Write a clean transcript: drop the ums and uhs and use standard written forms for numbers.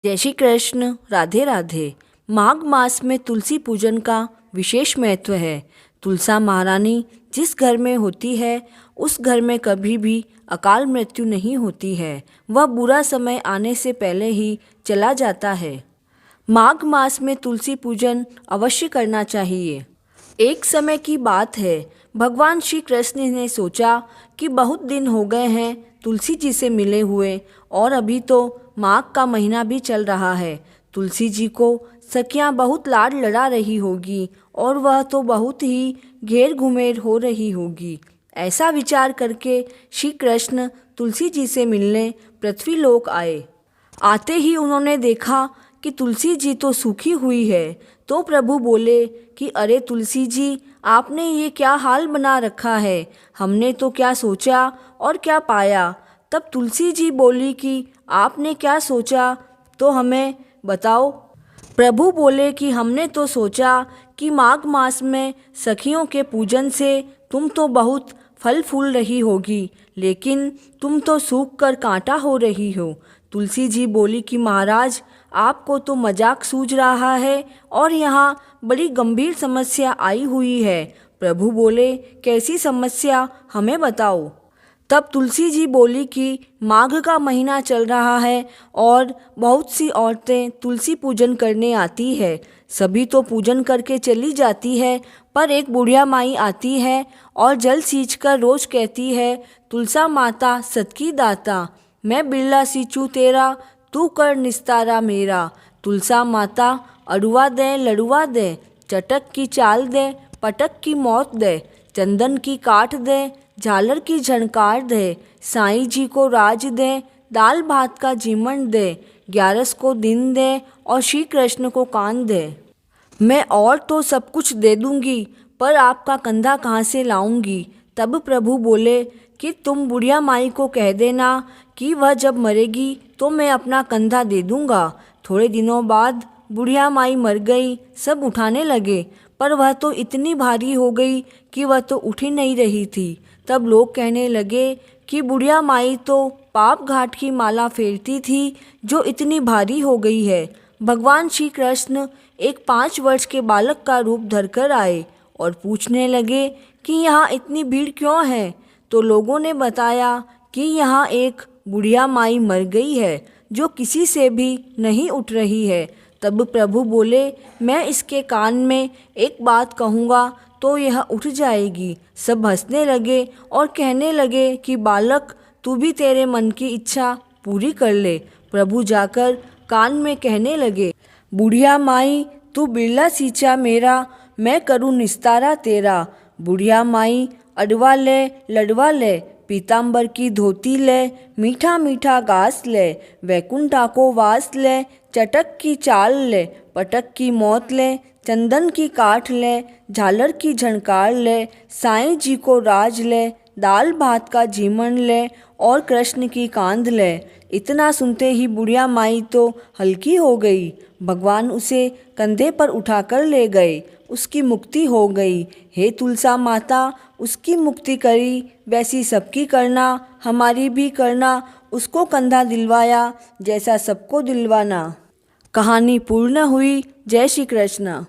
जय श्री कृष्ण। राधे राधे। माघ मास में तुलसी पूजन का विशेष महत्व है। तुलसा महारानी जिस घर में होती है उस घर में कभी भी अकाल मृत्यु नहीं होती है। वह बुरा समय आने से पहले ही चला जाता है। माघ मास में तुलसी पूजन अवश्य करना चाहिए। एक समय की बात है, भगवान श्री कृष्ण ने सोचा कि बहुत दिन हो गए हैं तुलसी जी से मिले हुए और अभी तो माघ का महीना भी चल रहा है। तुलसी जी को सखियां बहुत लाड लड़ा रही होगी और वह तो बहुत ही घेर घुमेर हो रही होगी। ऐसा विचार करके श्री कृष्ण तुलसी जी से मिलने पृथ्वी लोक आए। आते ही उन्होंने देखा कि तुलसी जी तो सूखी हुई है। तो प्रभु बोले कि अरे तुलसी जी, आपने ये क्या हाल बना रखा है। हमने तो क्या सोचा और क्या पाया। तब तुलसी जी बोली कि आपने क्या सोचा तो हमें बताओ। प्रभु बोले कि हमने तो सोचा कि माघ मास में सखियों के पूजन से तुम तो बहुत फल फूल रही होगी, लेकिन तुम तो सूख कर कांटा हो रही हो। तुलसी जी बोली कि महाराज, आपको तो मजाक सूझ रहा है और यहाँ बड़ी गंभीर समस्या आई हुई है। प्रभु बोले, कैसी समस्या, हमें बताओ। तब तुलसी जी बोली कि माघ का महीना चल रहा है और बहुत सी औरतें तुलसी पूजन करने आती है। सभी तो पूजन करके चली जाती है, पर एक बुढ़िया माई आती है और जल सींच कर रोज कहती है, तुलसा माता सतकी दाता, मैं बिरला सींचू तेरा, तू कर निस्तारा मेरा। तुलसा माता अड़ुआ दे लड़ुआ दे, चटक की चाल दे, पटक की मौत दे, चंदन की काठ दे, झालर की झनकार दे, साईं जी को राज दे, दाल भात का जीमन दे, 11 को दिन दे और श्री कृष्ण को कान दे। मैं और तो सब कुछ दे दूंगी, पर आपका कंधा कहाँ से लाऊंगी। तब प्रभु बोले कि तुम बुढ़िया माई को कह देना कि वह जब मरेगी तो मैं अपना कंधा दे दूंगा। थोड़े दिनों बाद बुढ़िया माई मर गई। सब उठाने लगे, पर वह तो इतनी भारी हो गई कि वह तो उठ ही नहीं रही थी। तब लोग कहने लगे कि बुढ़िया माई तो पाप घाट की माला फेरती थी जो इतनी भारी हो गई है। भगवान श्री कृष्ण एक 5 वर्ष के बालक का रूप धरकर आए और पूछने लगे कि यहाँ इतनी भीड़ क्यों है। तो लोगों ने बताया कि यहाँ एक बुढ़िया माई मर गई है जो किसी से भी नहीं उठ रही है। तब प्रभु बोले, मैं इसके कान में एक बात कहूँगा तो यह उठ जाएगी। सब हंसने लगे और कहने लगे कि बालक, तू भी तेरे मन की इच्छा पूरी कर ले। प्रभु जाकर कान में कहने लगे, बुढ़िया माई तू बिरला सींचा मेरा, मैं करूँ निस्तारा तेरा। बुढ़िया माई अडवा ले लडवा ले, पीताम्बर की धोती ले, मीठा मीठा घास ले, वैकुंठा को वास ले, चटक की चाल ले, पटक की मौत ले, चंदन की काठ ले, झालर की झनकार ले, साईं जी को राज ले, दाल भात का जीमन ले और कृष्ण की कांध ले। इतना सुनते ही बुढ़िया माई तो हल्की हो गई। भगवान उसे कंधे पर उठाकर ले गए। उसकी मुक्ति हो गई। हे तुलसा माता, उसकी मुक्ति करी वैसी सबकी करना, हमारी भी करना। उसको कंधा दिलवाया जैसा सबको दिलवाना। कहानी पूर्ण हुई। जय श्री कृष्ण।